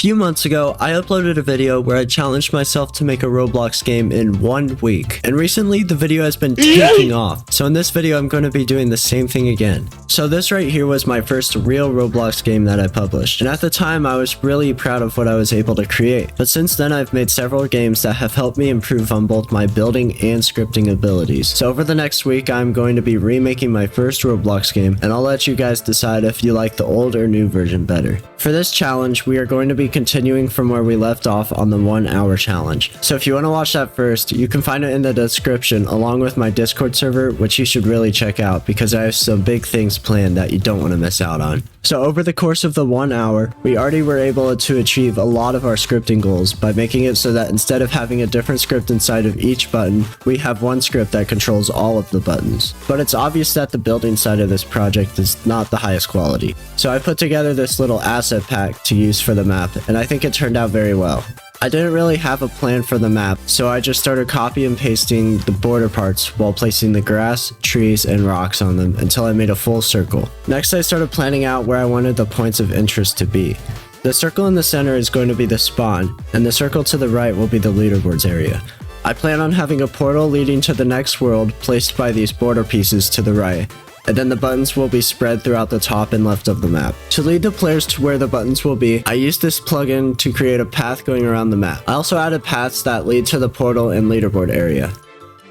few months ago, I uploaded a video where I challenged myself to make a Roblox game in 1 week. And recently, the video has been taking off. So in this video, I'm going to be doing the same thing again. So this right here was my first real Roblox game that I published. And at the time, I was really proud of what I was able to create. But since then, I've made several games that have helped me improve on both my building and scripting abilities. So over the next week, I'm going to be remaking my first Roblox game. And I'll let you guys decide if you like the old or new version better. For this challenge, we are going to be continuing from where we left off on the 1 hour challenge. So if you want to watch that first, you can find it in the description along with my Discord server, which you should really check out because I have some big things planned that you don't want to miss out on. So over the course of the 1 hour, we already were able to achieve a lot of our scripting goals by making it so that instead of having a different script inside of each button, we have one script that controls all of the buttons. But it's obvious that the building side of this project is not the highest quality. So I put together this little asset pack to use for the map, and I think it turned out very well. I didn't really have a plan for the map, so I just started copy and pasting the border parts while placing the grass, trees, and rocks on them until I made a full circle. Next, I started planning out where I wanted the points of interest to be. The circle in the center is going to be the spawn, and the circle to the right will be the leaderboards area. I plan on having a portal leading to the next world placed by these border pieces to the right, and then the buttons will be spread throughout the top and left of the map. To lead the players to where the buttons will be, I used this plugin to create a path going around the map. I also added paths that lead to the portal and leaderboard area.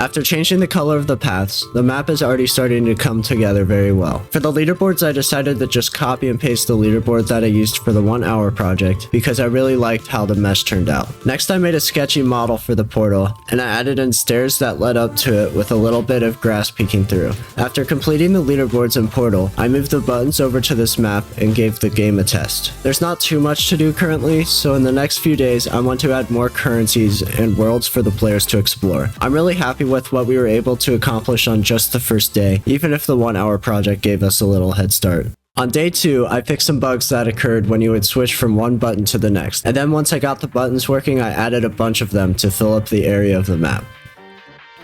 After changing the color of the paths, the map is already starting to come together very well. For the leaderboards, I decided to just copy and paste the leaderboard that I used for the 1 hour project because I really liked how the mesh turned out. Next, I made a sketchy model for the portal, and I added in stairs that led up to it with a little bit of grass peeking through. After completing the leaderboards and portal, I moved the buttons over to this map and gave the game a test. There's not too much to do currently, so in the next few days, I want to add more currencies and worlds for the players to explore. I'm really happy with what we were able to accomplish on just the first day, even if the 1 hour project gave us a little head start. On day 2, I fixed some bugs that occurred when you would switch from one button to the next, and then once I got the buttons working, I added a bunch of them to fill up the area of the map.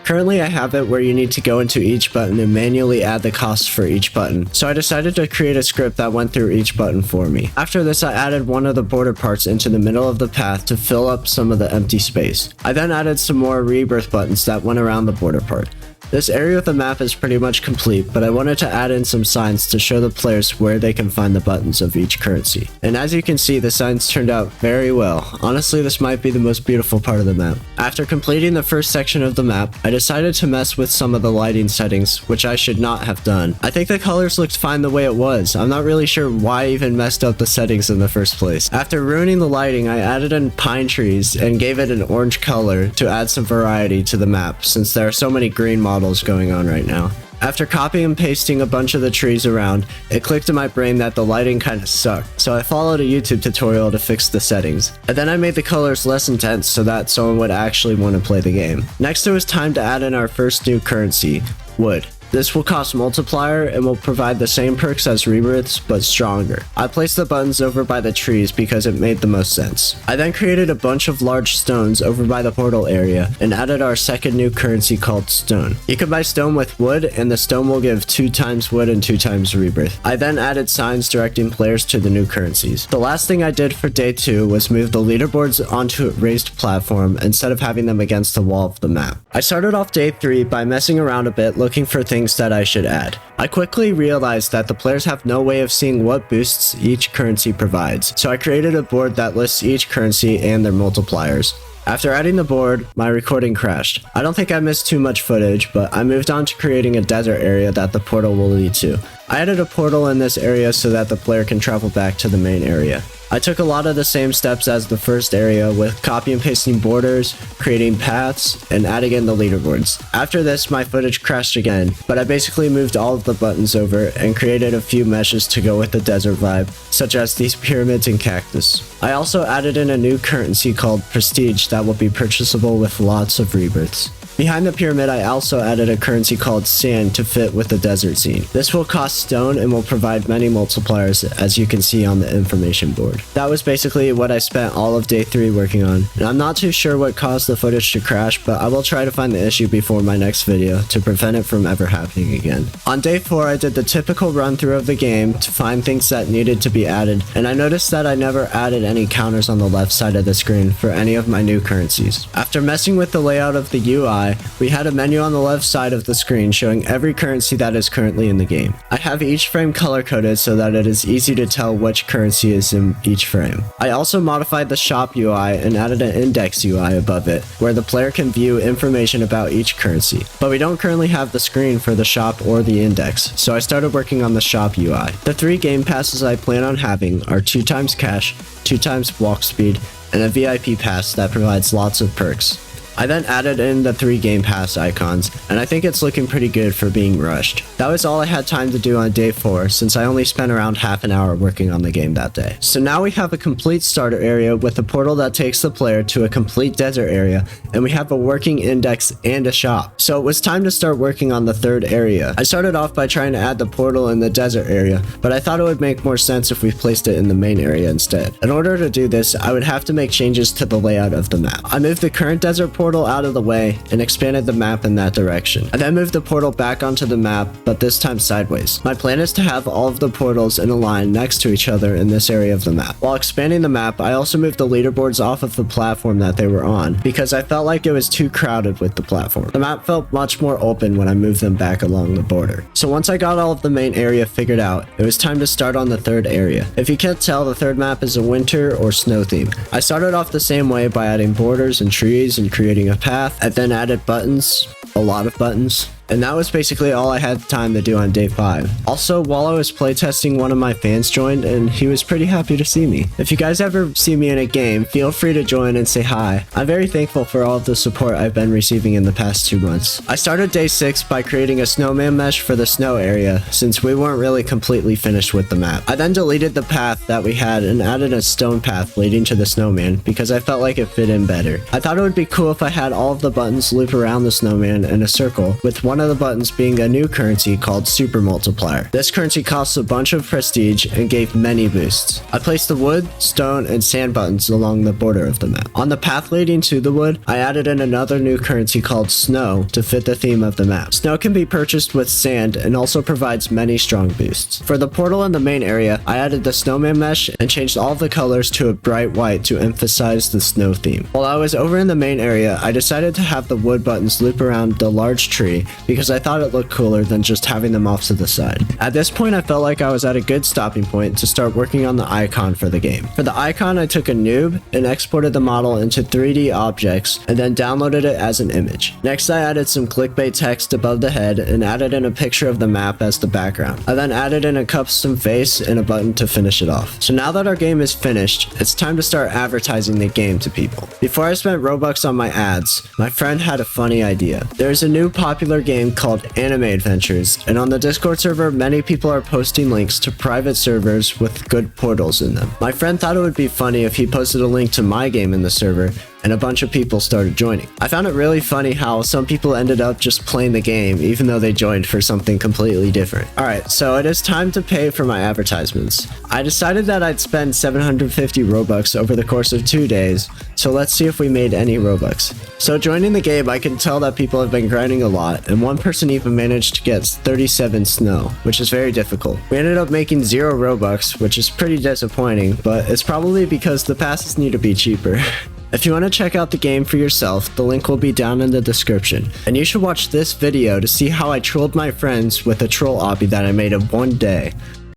Currently, I have it where you need to go into each button and manually add the costs for each button, so I decided to create a script that went through each button for me. After this, I added one of the border parts into the middle of the path to fill up some of the empty space. I then added some more rebirth buttons that went around the border part. This area of the map is pretty much complete, but I wanted to add in some signs to show the players where they can find the buttons of each currency. And as you can see, the signs turned out very well. Honestly, this might be the most beautiful part of the map. After completing the first section of the map, I decided to mess with some of the lighting settings, which I should not have done. I think the colors looked fine the way it was. I'm not really sure why I even messed up the settings in the first place. After ruining the lighting, I added in pine trees and gave it an orange color to add some variety to the map, since there are so many green models going on right now. After copying and pasting a bunch of the trees around, it clicked in my brain that the lighting kinda sucked, so I followed a YouTube tutorial to fix the settings. And then I made the colors less intense so that someone would actually want to play the game. Next, it was time to add in our first new currency, wood. This will cost multiplier and will provide the same perks as rebirths, but stronger. I placed the buttons over by the trees because it made the most sense. I then created a bunch of large stones over by the portal area and added our second new currency called stone. You can buy stone with wood, and the stone will give 2 times wood and 2 times rebirth. I then added signs directing players to the new currencies. The last thing I did for day 2 was move the leaderboards onto a raised platform instead of having them against the wall of the map. I started off day 3 by messing around a bit looking for things that I should add. I quickly realized that the players have no way of seeing what boosts each currency provides, so I created a board that lists each currency and their multipliers. After adding the board, my recording crashed. I don't think I missed too much footage, but I moved on to creating a desert area that the portal will lead to. I added a portal in this area so that the player can travel back to the main area. I took a lot of the same steps as the first area with copy and pasting borders, creating paths, and adding in the leaderboards. After this, my footage crashed again, but I basically moved all of the buttons over and created a few meshes to go with the desert vibe, such as these pyramids and cactus. I also added in a new currency called Prestige that will be purchasable with lots of rebirths. Behind the pyramid, I also added a currency called sand to fit with the desert scene. This will cost stone and will provide many multipliers, as you can see on the information board. That was basically what I spent all of day 3 working on, and I'm not too sure what caused the footage to crash, but I will try to find the issue before my next video to prevent it from ever happening again. On day 4, I did the typical run through of the game to find things that needed to be added, and I noticed that I never added any counters on the left side of the screen for any of my new currencies. After messing with the layout of the UI, we had a menu on the left side of the screen showing every currency that is currently in the game. I have each frame color coded so that it is easy to tell which currency is in each frame. I also modified the shop UI and added an index UI above it, where the player can view information about each currency. But we don't currently have the screen for the shop or the index, so I started working on the shop UI. The 3 game passes I plan on having are 2x cash, 2x walk speed, and a VIP pass that provides lots of perks. I then added in the 3 game pass icons, and I think it's looking pretty good for being rushed. That was all I had time to do on day 4, since I only spent around half an hour working on the game that day. So now we have a complete starter area with a portal that takes the player to a complete desert area, and we have a working index and a shop. So it was time to start working on the 3rd area. I started off by trying to add the portal in the desert area, but I thought it would make more sense if we placed it in the main area instead. In order to do this, I would have to make changes to the layout of the map. I moved the current desert portal out of the way and expanded the map in that direction. I then moved the portal back onto the map, but this time sideways. My plan is to have all of the portals in a line next to each other in this area of the map. While expanding the map, I also moved the leaderboards off of the platform that they were on, because I felt like it was too crowded with the platform. The map felt much more open when I moved them back along the border. So once I got all of the main area figured out, it was time to start on the 3rd area. If you can't tell, the 3rd map is a winter or snow theme. I started off the same way by adding borders and trees and creating a path. I then added buttons, a lot of buttons. And that was basically all I had time to do on day 5. Also, while I was playtesting, one of my fans joined, and he was pretty happy to see me. If you guys ever see me in a game, feel free to join and say hi. I'm very thankful for all of the support I've been receiving in the past 2 months. I started day 6 by creating a snowman mesh for the snow area, since we weren't really completely finished with the map. I then deleted the path that we had and added a stone path leading to the snowman, because I felt like it fit in better. I thought it would be cool if I had all of the buttons loop around the snowman in a circle, with one of the buttons being a new currency called Super Multiplier. This currency costs a bunch of prestige and gave many boosts. I placed the wood, stone, and sand buttons along the border of the map. On the path leading to the wood, I added in another new currency called Snow to fit the theme of the map. Snow can be purchased with sand and also provides many strong boosts. For the portal in the main area, I added the snowman mesh and changed all the colors to a bright white to emphasize the snow theme. While I was over in the main area, I decided to have the wood buttons loop around the large tree because I thought it looked cooler than just having them off to the side. At this point, I felt like I was at a good stopping point to start working on the icon for the game. For the icon, I took a noob and exported the model into 3D objects and then downloaded it as an image. Next, I added some clickbait text above the head and added in a picture of the map as the background. I then added in a custom face and a button to finish it off. So now that our game is finished, it's time to start advertising the game to people. Before I spent Robux on my ads, my friend had a funny idea. There's a new popular game called Anime Adventures, and on the Discord server, many people are posting links to private servers with good portals in them. My friend thought it would be funny if he posted a link to my game in the server, and a bunch of people started joining. I found it really funny how some people ended up just playing the game even though they joined for something completely different. Alright, so it is time to pay for my advertisements. I decided that I'd spend 750 Robux over the course of 2 days, so let's see if we made any Robux. So joining the game, I can tell that people have been grinding a lot, and one person even managed to get 37 snow, which is very difficult. We ended up making 0 Robux, which is pretty disappointing, but it's probably because the passes need to be cheaper. If you want to check out the game for yourself, the link will be down in the description. And you should watch this video to see how I trolled my friends with a troll obby that I made in 1 day.